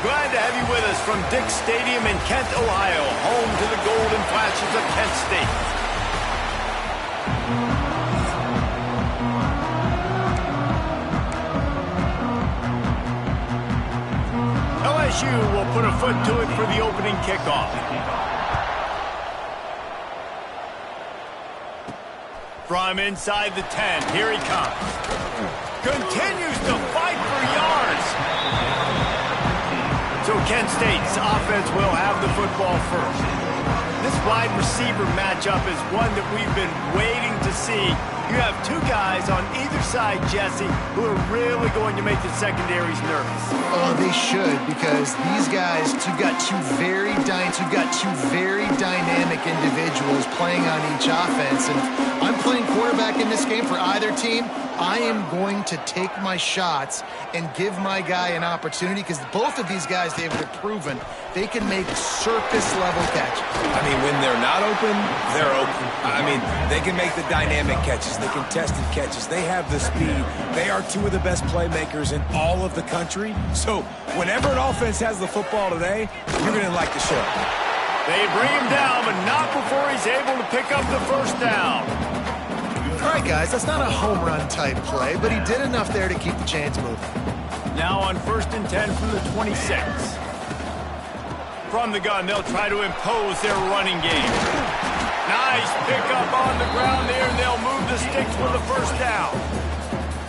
Glad to have you with us from Dick Stadium in Kent, Ohio, home to the Golden Flashes of Kent State. LSU will put a foot to it for the opening kickoff. From inside the 10, here he comes. Continues to fight for yards. So Kent State's offense will have the football first. This wide receiver matchup is one that we've been waiting to see. You have two guys on either side, Jesse, who are really going to make the secondaries nervous. Oh, they should, because these guys, you've got two very dynamic individuals playing on each offense. And if I'm playing quarterback in this game for either team, I am going to take my shots and give my guy an opportunity, because both of these guys, David, have proven they can make circus-level catches. I mean, when they're not open, they're open. I mean, they can make the dynamic catches, the contested catches. They have the speed. They are two of the best playmakers in all of the country. So whenever an offense has the football today, you're going to like the show. They bring him down, but not before he's able to pick up the first down. All right, guys, that's not a home run type play, but he did enough there to keep the chains moving. Now on 1st and 10 from the 26. From the gun, they'll try to impose their running game. Nice pickup on the ground there, and they'll move the sticks for the first down.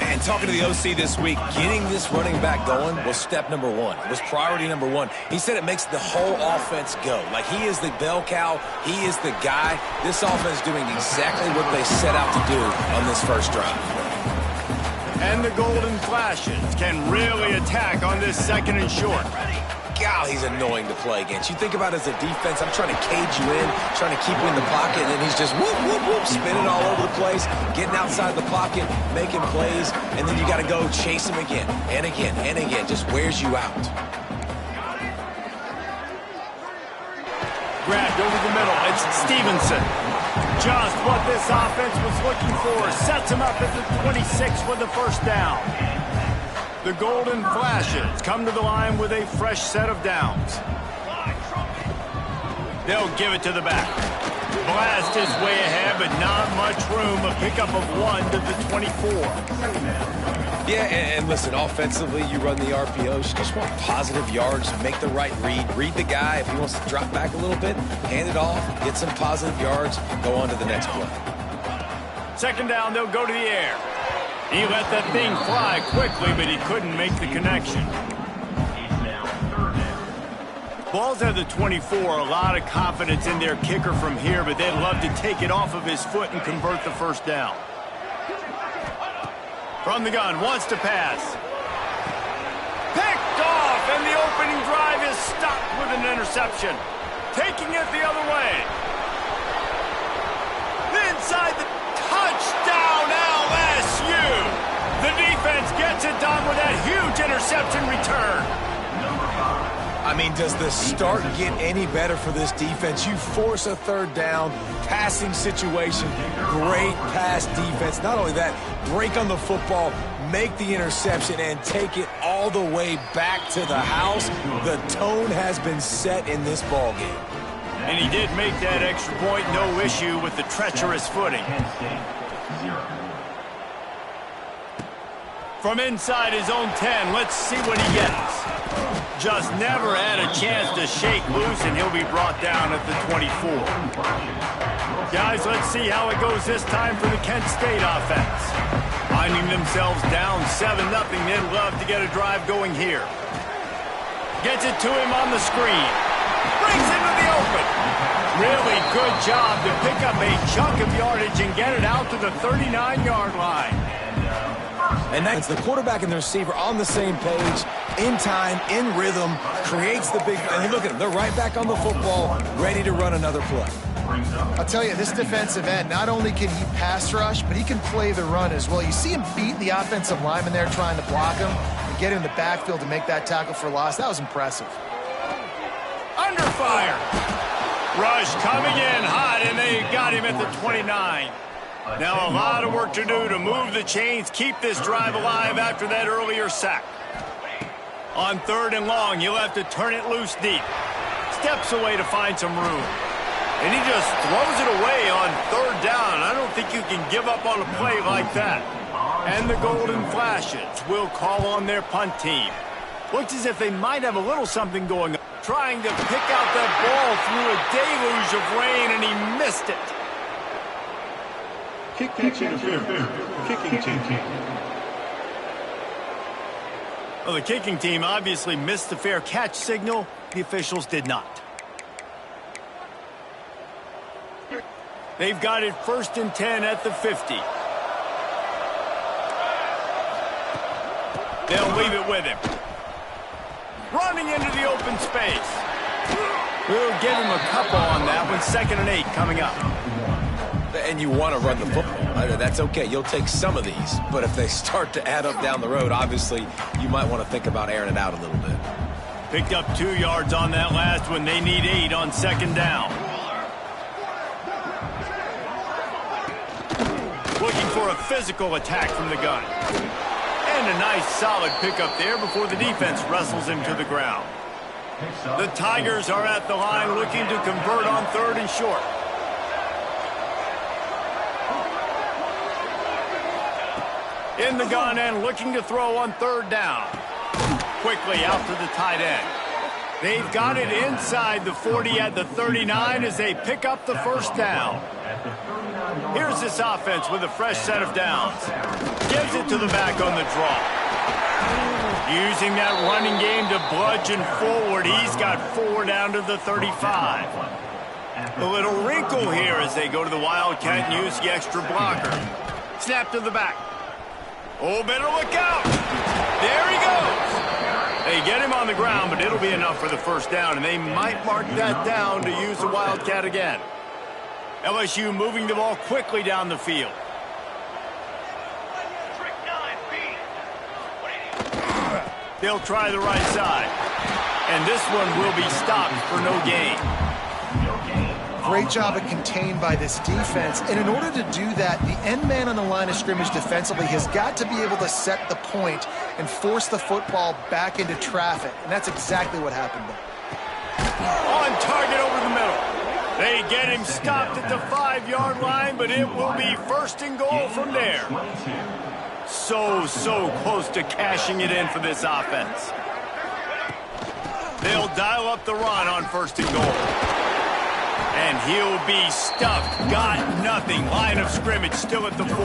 And talking to the OC this week, getting this running back going was step number one. It was priority number one. He said it makes the whole offense go. Like, he is the bell cow. He is the guy. This offense doing exactly what they set out to do on this first drive. And the Golden Flashes can really attack on this 2nd and short. God, he's annoying to play against. You think about it as a defense, I'm trying to cage you in, trying to keep you in the pocket, and then he's just whoop, whoop, whoop, spinning all over the place, getting outside the pocket, making plays, and then you got to go chase him again and again and again. Just wears you out. Grabbed over the middle. It's Stevenson. Just what this offense was looking for. Sets him up at the 26 for the first down. The Golden Flashes come to the line with a fresh set of downs. They'll give it to the back. Blast is way ahead, but not much room. A pickup of 1 to the 24. Yeah, and listen, offensively, you run the RPOs. You just want positive yards, make the right read. Read the guy. If he wants to drop back a little bit, hand it off, get some positive yards, go on to the next play. 2nd down, they'll go to the air. He let that thing fly quickly, but he couldn't make the connection. Ball's at the 24. A lot of confidence in their kicker from here, but they'd love to take it off of his foot and convert the first down. From the gun, wants to pass. Picked off, and the opening drive is stopped with an interception. Taking it the other way. Inside the touchdown, LSU. The defense gets it done with that huge interception return. I mean, does the start get any better for this defense? You force a 3rd down, passing situation, great pass defense. Not only that, break on the football, make the interception, and take it all the way back to the house. The tone has been set in this ballgame. And he did make that extra point, no issue with the treacherous footing. From inside his own 10, let's see what he gets. Just never had a chance to shake loose, and he'll be brought down at the 24. Guys, let's see how it goes this time for the Kent State offense. Finding themselves down 7-0, they'd love to get a drive going here. Gets it to him on the screen. Brings him to the open. Really good job to pick up a chunk of yardage and get it out to the 39-yard line. And that's the quarterback and the receiver on the same page, in time, in rhythm, creates the big... And look at them, they're right back on the football, ready to run another play. I'll tell you, this defensive end, not only can he pass rush, but he can play the run as well. You see him beat the offensive lineman there trying to block him and get him in the backfield to make that tackle for loss. That was impressive. Under fire. Rush coming in hot, and they got him at the 29. Now a lot of work to do to move the chains, keep this drive alive after that earlier sack. On 3rd and long, you'll have to turn it loose deep. Steps away to find some room. And he just throws it away on 3rd down. I don't think you can give up on a play like that. And the Golden Flashes will call on their punt team. Looks as if they might have a little something going on. Trying to pick out that ball through a deluge of rain, and he missed it. Kicking team. Well, the kicking team obviously missed the fair catch signal. The officials did not. They've got it 1st and 10 at the 50. They'll leave it with him. Running into the open space. We'll give him a couple on that one. 2nd and 8 coming up. And you want to run the football. That's okay. You'll take some of these. But if they start to add up down the road, obviously, you might want to think about airing it out a little bit. Picked up 2 yards on that last one. They need 8 on 2nd down. Looking for a physical attack from the gun. And a nice solid pickup there before the defense wrestles him to the ground. The Tigers are at the line looking to convert on 3rd and short. In the gun and looking to throw on 3rd down. Quickly out to the tight end. They've got it inside the 40 at the 39 as they pick up the 1st down. Here's this offense with a fresh set of downs. Gives it to the back on the draw. Using that running game to bludgeon forward. He's got 4 down to the 35. A little wrinkle here as they go to the Wildcat and use the extra blocker. Snap to the back. Oh, better look out. There he goes. They get him on the ground, but it'll be enough for the 1st down, and they might mark that down to use the Wildcat again. LSU moving the ball quickly down the field. They'll try the right side. And this one will be stopped for no gain. Great job of contained by this defense. And in order to do that, the end man on the line of scrimmage defensively has got to be able to set the point and force the football back into traffic. And that's exactly what happened there. On target over the middle. They get him stopped at the 5-yard line, but it will be 1st and goal from there. So close to cashing it in for this offense. They'll dial up the run on 1st and goal. And he'll be stuffed. Got nothing. Line of scrimmage still at the 4.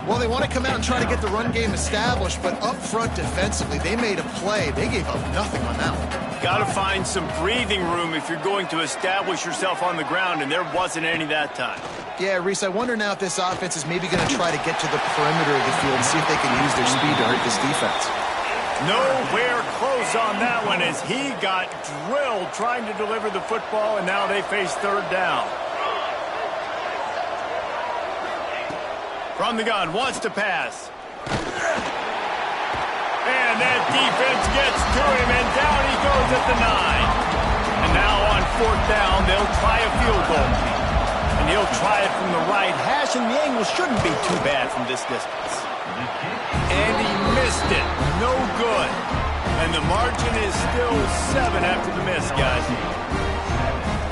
Well, they want to come out and try to get the run game established, but up front defensively, they made a play. They gave up nothing on that one. Got to find some breathing room if you're going to establish yourself on the ground, and there wasn't any that time. Yeah, Reese, I wonder now if this offense is maybe going to try to get to the perimeter of the field and see if they can use their speed to hurt this defense. Nowhere close on that one as he got drilled trying to deliver the football, and now they face 3rd down. From the gun, wants to pass. And that defense gets to him, and down he goes at the 9. And now on 4th down, they'll try a field goal. And he'll try it from the right hash, and the angle shouldn't be too bad from this distance. And he missed it. No good. And the margin is still 7 after the miss, guys.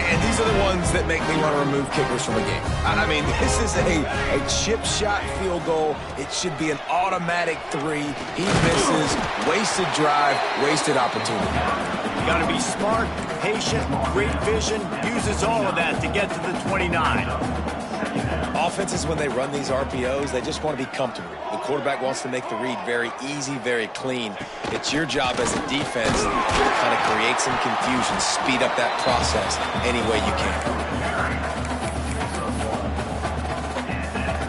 And these are the ones that make me want to remove kickers from the game. I mean, this is a chip shot field goal. It should be an automatic 3. He misses. Wasted drive, wasted opportunity. You got to be smart, patient, great vision. Uses all of that to get to the 29. Offenses, when they run these RPOs, they just want to be comfortable. The quarterback wants to make the read very easy, very clean. It's your job as a defense to kind of create some confusion, speed up that process any way you can.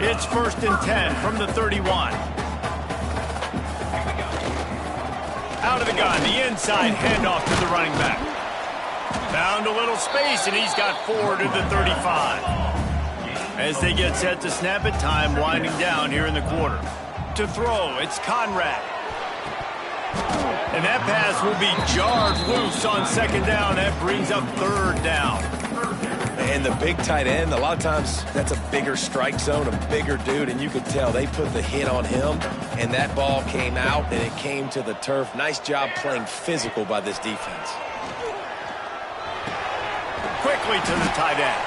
It's 1st and 10 from the 31. Out of the gun, the inside handoff to the running back. Found a little space, and he's got 4 to the 35. As they get set to snap it, time winding down here in the quarter. To throw, it's Conrad. And that pass will be jarred loose on 2nd down. That brings up 3rd down. And the big tight end, a lot of times that's a bigger strike zone, a bigger dude, and you could tell they put the hit on him, and that ball came out, and it came to the turf. Nice job playing physical by this defense. Quickly to the tight end.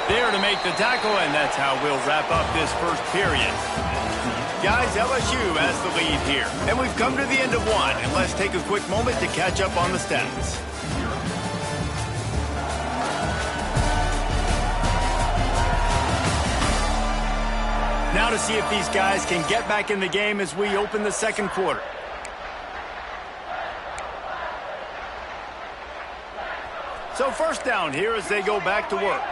There to make the tackle, and that's how we'll wrap up this first period. Guys, LSU has the lead here. And we've come to the end of one, and let's take a quick moment to catch up on the stats. Now to see if these guys can get back in the game as we open the second quarter. So first down here as they go back to work.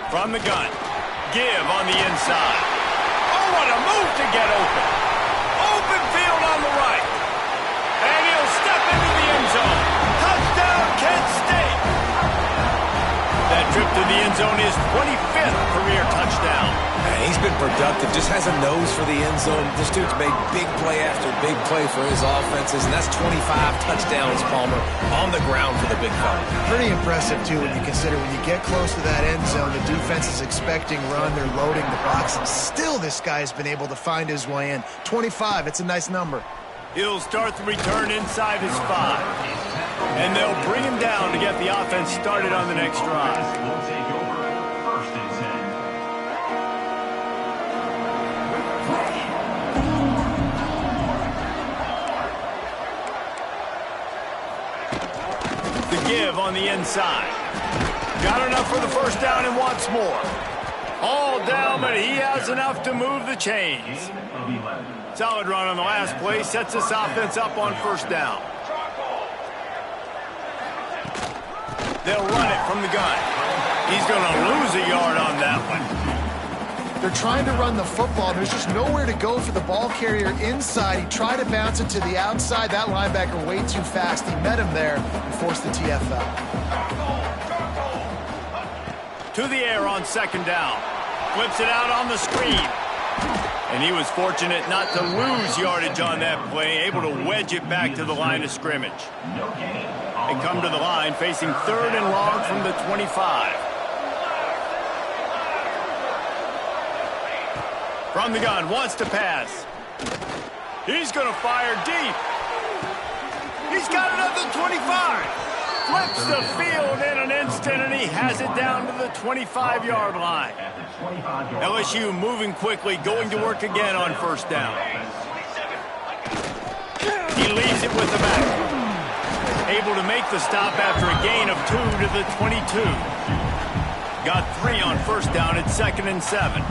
From the gun. Give on the inside. Oh, what a move to get open. Open field on the right. And he'll step into the end zone. Touchdown, Kent State. That trip to the end zone is 25th career touchdown. Man, he's been productive, just has a nose for the end zone. This dude's made big play after big play for his offenses, and that's 25 touchdowns, Palmer, on the ground for the big fella. Pretty impressive, too, when you consider when you get close to that end zone, the defense is expecting run, they're loading the box, and still this guy has been able to find his way in. 25, it's a nice number. He'll start the return inside his 5. And they'll bring him down to get the offense started on the next drive. The give on the inside. Got enough for the first down and wants more. All down, but he has enough to move the chains. Solid run on the last play, sets this offense up on first down. They'll run it from the gun. He's going to lose a yard on that one. They're trying to run the football. There's just nowhere to go for the ball carrier inside. He tried to bounce it to the outside. That linebacker way too fast. He met him there and forced the TFL. To the air on second down. Flips it out on the screen. And he was fortunate not to lose yardage on that play, able to wedge it back to the line of scrimmage. They come to the line facing third and long from the 25. From the gun, wants to pass. He's going to fire deep. He's got another 25. Flips the field in an instant, and he has it down to the 25-yard line. LSU moving quickly, going to work again on first down. He leaves it with the back. Able to make the stop after a gain of 2 to the 22. Got 3 on first down at 2nd and 7.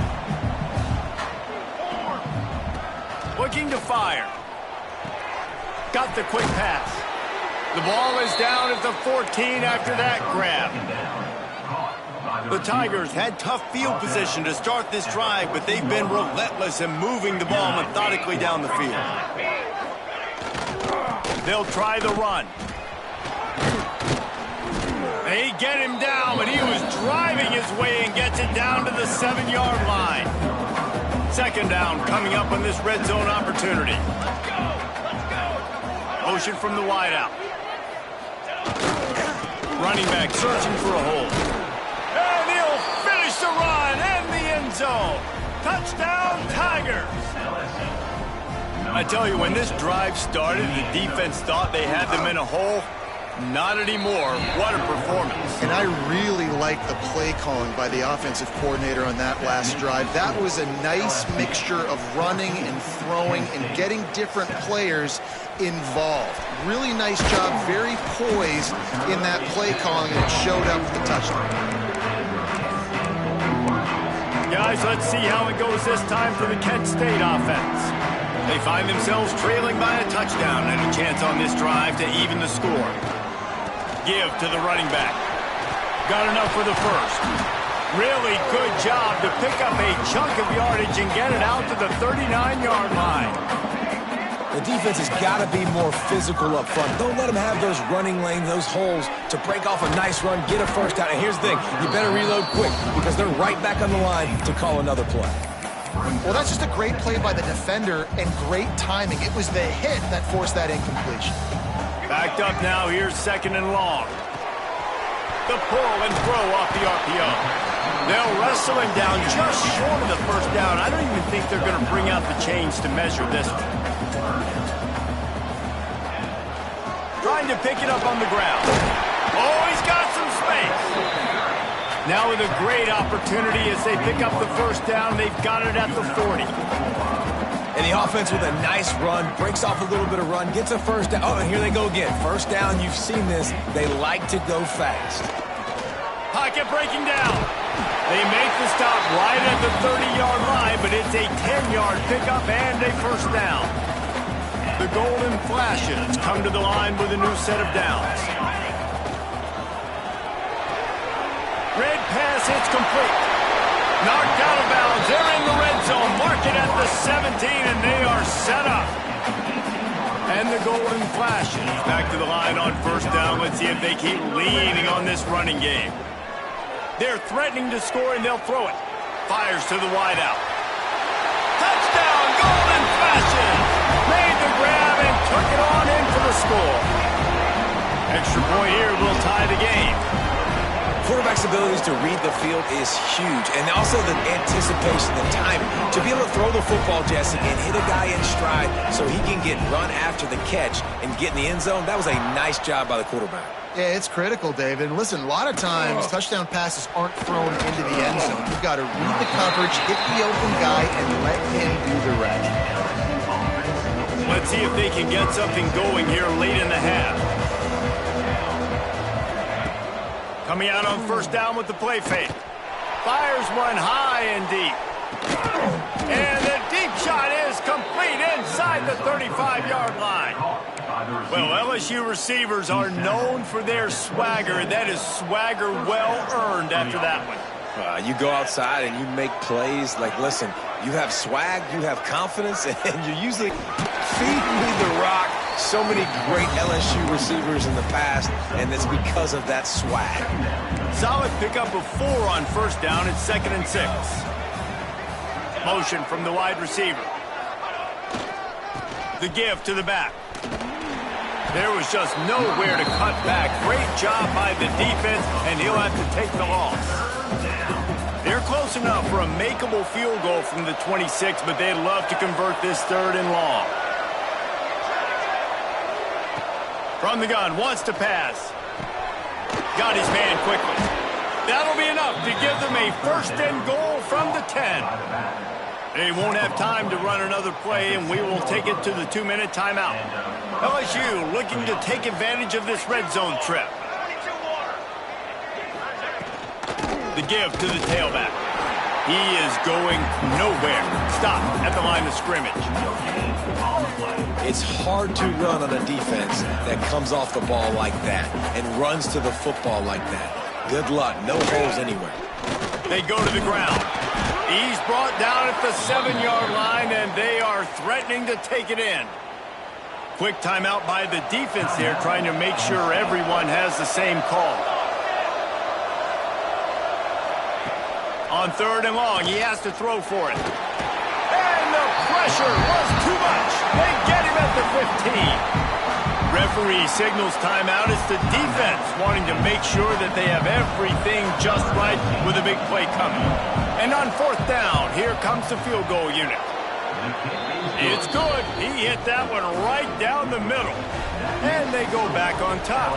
Looking to fire. Got the quick pass. The ball is down at the 14 after that grab. The Tigers had tough field position to start this drive, but they've been relentless in moving the ball methodically down the field. They'll try the run. They get him down, but he was driving his way and gets it down to the 7-yard line. Second down coming up on this red zone opportunity. Motion from the wideout. Running back searching for a hole. And he'll finish the run and the end zone. Touchdown, Tigers. I tell you, when this drive started, the defense thought they had them in a hole. Not anymore. What a performance. And I really like the play calling by the offensive coordinator on that last drive. That was a nice mixture of running and throwing and getting different players involved. Really nice job, very poised in that play calling, and it showed up with the touchdown. Guys, let's see how it goes this time for the Kent State offense. They find themselves trailing by a touchdown and a chance on this drive to even the score. Give to the running back. Got enough for the first. Really good job to pick up a chunk of yardage and get it out to the 39-yard line. The defense has got to be more physical up front. Don't let them have those running lanes, those holes to break off a nice run, get a first down. And here's the thing, you better reload quick because they're right back on the line to call another play. Well, that's just a great play by the defender and great timing. It was the hit that forced that incompletion. Back backed up now. Here's 2nd and long. The pull and throw off the RPO. They'll wrestle him down just short of the 1st down. I don't even think they're going to bring out the chains to measure this one. Trying to pick it up on the ground. Oh, he's got some space. Now with a great opportunity as they pick up the 1st down. They've got it at the 40. And the offense with a nice run, breaks off a little bit of run, gets a 1st down. Oh, and here they go again. 1st down, you've seen this. They like to go fast. Pocket breaking down. They make the stop right at the 30-yard line, but it's a 10-yard pickup and a 1st down. The Golden Flashes come to the line with a new set of downs. Red pass hits complete. Knocked out of bounds. They're in the red zone. Mark it at the 17, and they are set up. And the Golden Flashes back to the line on 1st down. Let's see if they keep leaning on this running game. They're threatening to score, and they'll throw it. Fires to the wideout. Touchdown, Golden Flashes! Made the grab and took it on in for the score. Extra point here will tie the game. Quarterback's abilities to read the field is huge, and also the anticipation, the timing. To be able to throw the football, Jesse, and hit a guy in stride so he can get run after the catch and get in the end zone, that was a nice job by the quarterback. Yeah, it's critical, David. And listen, a lot of times touchdown passes aren't thrown into the end zone. You've got to read the coverage, hit the open guy, and let him do the rest. Let's see if they can get something going here late in the half. Coming out on 1st down with the play fake. Fires one high and deep. And the deep shot is complete inside the 35-yard line. Well, LSU receivers are known for their swagger, and that is swagger well-earned after that one. You go outside and you make plays. Like, listen, you have swag, you have confidence, and you usually feed me the rock. So many great LSU receivers in the past, and it's because of that swag. Solid pickup of 4 on 1st down. It's 2nd and 6. Motion from the wide receiver. The give to the back. There was just nowhere to cut back. Great job by the defense, and he'll have to take the loss. They're close enough for a makeable field goal from the 26, but they'd love to convert this 3rd and long. From the gun, wants to pass. Got his man quickly. That'll be enough to give them a 1st and goal from the 10. They won't have time to run another play, and we will take it to the 2-minute timeout. LSU looking to take advantage of this red zone trip. The give to the tailback. He is going nowhere. Stop at the line of scrimmage. It's hard to run on a defense that comes off the ball like that and runs to the football like that. Good luck. No holes anywhere. They go to the ground. He's brought down at the 7-yard line, and they are threatening to take it in. Quick timeout by the defense here, trying to make sure everyone has the same call. On 3rd and long, he has to throw for it. And the pressure was too much. They get him at the 15. Referee signals timeout. It's the defense wanting to make sure that they have everything just right with a big play coming. And on 4th down, here comes the field goal unit. It's good. He hit that one right down the middle. And they go back on top.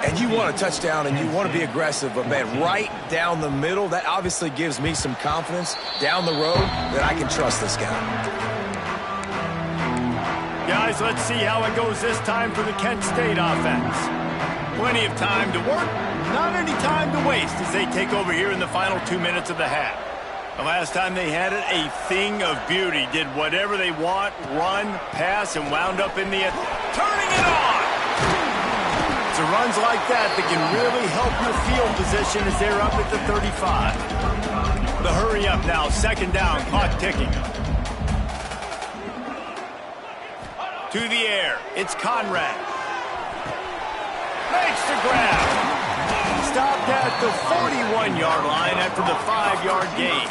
And you want a touchdown and you want to be aggressive, but man, right down the middle, that obviously gives me some confidence down the road that I can trust this guy. Guys, let's see how it goes this time for the Kent State offense. Plenty of time to work, not any time to waste as they take over here in the final 2 minutes of the half. The last time they had it, a thing of beauty. Did whatever they want, run, pass, and wound up in the end. Turning it on! It's the runs like that that can really help your field position as they're up at the 35. The hurry up now, 2nd down, clock ticking. To the air, it's Conrad. Makes the grab. Stopped at the 41-yard line after the 5-yard gain.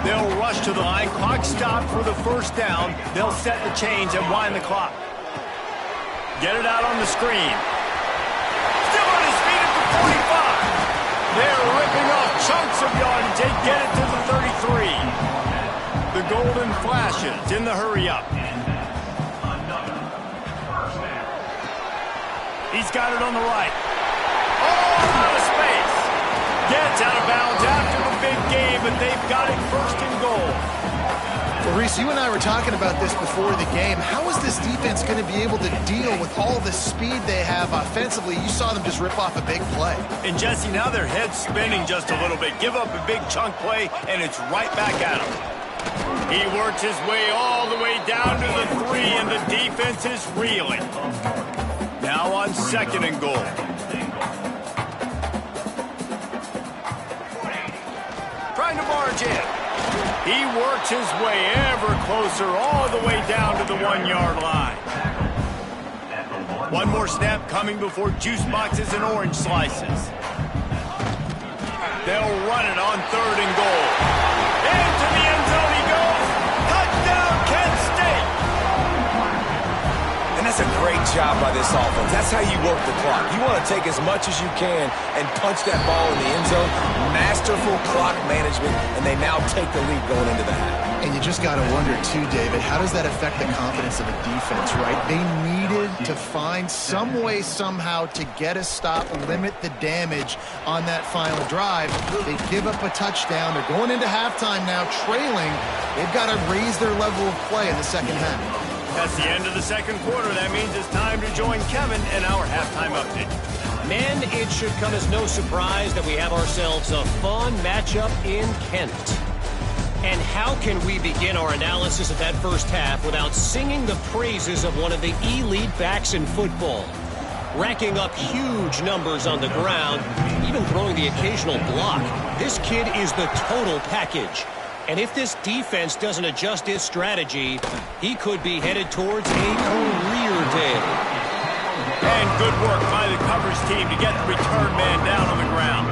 They'll rush to the line. Clock stopped for the 1st down. They'll set the chains and wind the clock. Get it out on the screen. Still on his feet at the 45. They're ripping off chunks of yardage. They get it to the 33. The golden flashes in the hurry-up. He's got it on the right. Oh, out of space. Gets out of bounds after the big game, but they've got it first and goal. Well, Reese, you and I were talking about this before the game. How is this defense going to be able to deal with all the speed they have offensively? You saw them just rip off a big play. And Jesse, now their head's spinning just a little bit. Give up a big chunk play, and it's right back at him. He works his way all the way down to the 3, and the defense is reeling. Now on second and goal. Trying to barge in. He works his way ever closer all the way down to the 1-yard line. One more snap coming before juice boxes and orange slices. They'll run it on third and goal. Into the end zone he goes. Touchdown, Kent State. And that's a great job by this offense. That's how you work the clock. You want to take as much as you can and punch that ball in the end zone. Masterful clock management, and they now take the lead going into the half. And you just got to wonder, too, David, how does that affect the confidence of a defense, right? They needed to find some way, somehow, to get a stop, limit the damage on that final drive. They give up a touchdown. They're going into halftime now, trailing. They've got to raise their level of play in the second half. That's the end of the second quarter. That means it's time to join Kevin in our halftime update. Men, it should come as no surprise that we have ourselves a fun matchup in Kent. And how can we begin our analysis of that first half without singing the praises of one of the elite backs in football? Racking up huge numbers on the ground, even throwing the occasional block. This kid is the total package. And if this defense doesn't adjust its strategy, he could be headed towards a career day. And good work by the coverage team to get the return man down on the ground.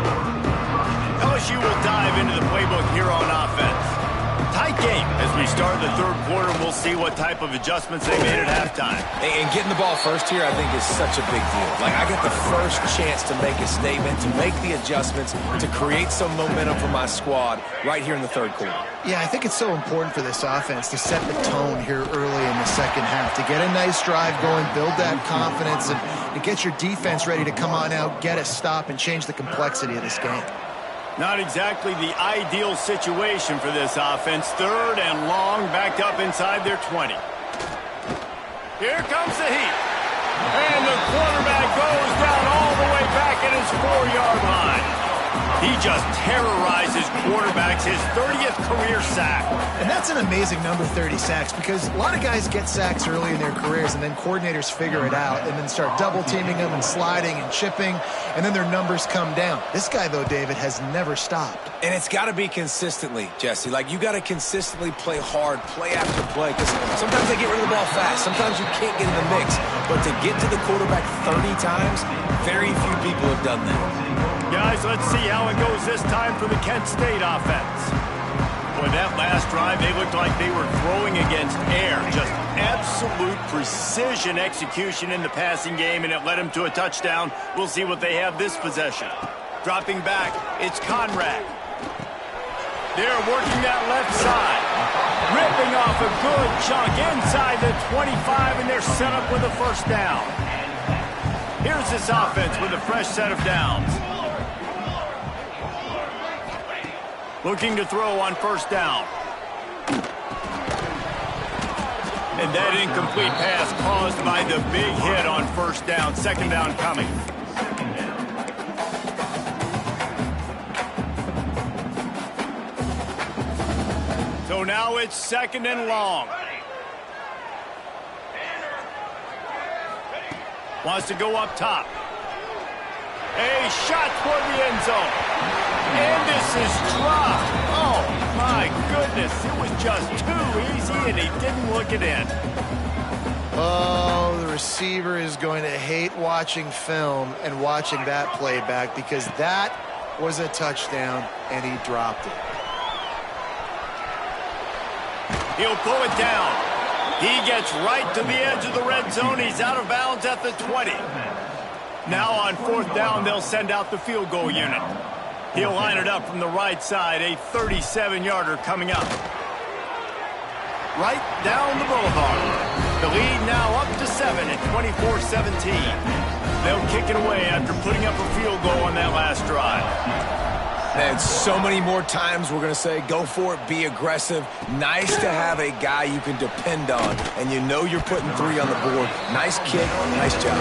LSU will dive into the playbook here on offense. Tight game as we start the third quarter. We'll see what type of adjustments they made at halftime. And getting the ball first here, I think, is such a big deal. Like, I get the first chance to make a statement, to make the adjustments, to create some momentum for my squad right here in the third quarter. Yeah, I think it's so important for this offense to set the tone here early in the second half, to get a nice drive going, build that confidence, and to get your defense ready to come on out, get a stop, and change the complexity of this game. Not exactly the ideal situation for this offense. Third and long, backed up inside their 20. Here comes the heat. And the quarterback goes down all the way back at his 4-yard line. He just terrorizes quarterbacks, his 30th career sack. And that's an amazing number, 30 sacks, because a lot of guys get sacks early in their careers, and then coordinators figure it out and then start double-teaming them and sliding and chipping, and then their numbers come down. This guy, though, David, has never stopped. And it's got to be consistently, Jesse. Like, you got to consistently play hard, play after play, because sometimes they get rid of the ball fast. Sometimes you can't get in the mix. But to get to the quarterback 30 times, very few people have done that. Guys, let's see how it goes this time for the Kent State offense. Boy, that last drive, they looked like they were throwing against air. Just absolute precision execution in the passing game, and it led them to a touchdown. We'll see what they have this possession. Dropping back, it's Conrad. They're working that left side. Ripping off a good chunk inside the 25, and they're set up with a first down. Here's this offense with a fresh set of downs. Looking to throw on first down. And that incomplete pass caused by the big hit on first down. Second down coming. So now it's second and long. Wants to go up top. A shot toward the end zone. And this is dropped. Oh, my goodness. It was just too easy, and he didn't look it in. Oh, the receiver is going to hate watching film and watching that play back, because that was a touchdown, and he dropped it. He'll pull it down. He gets right to the edge of the red zone. He's out of bounds at the 20. Now on 4th down, they'll send out the field goal unit. He'll line it up from the right side, a 37-yarder coming up. Right down the boulevard. The lead now up to 7 at 24-17. They'll kick it away after putting up a field goal on that last drive. And so many more times we're going to say, go for it, be aggressive. Nice to have a guy you can depend on, and you know you're putting 3 on the board. Nice kick, nice job.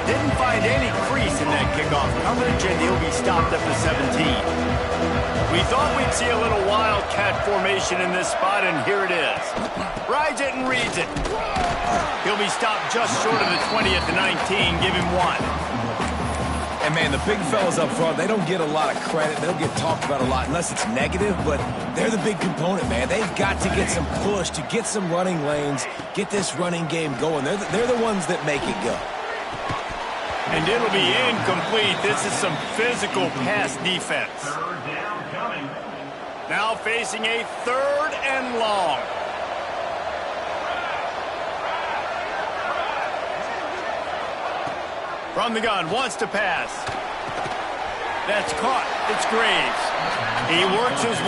Didn't find any crease in that kickoff coverage, and he'll be stopped at the 17. We thought we'd see a little wildcat formation in this spot, and here it is. Rides it and reads it. He'll be stopped just short of the 20 at the 19. Give him 1. And, man, the big fellas up front, they don't get a lot of credit. They don't get talked about a lot unless it's negative, but they're the big component, man. They've got to get some push to get some running lanes, get this running game going. They're the ones that make it go. And it'll be incomplete. This is some physical pass defense. Now facing a 3rd and long. From the gun, wants to pass. That's caught. It's Graves. He works his way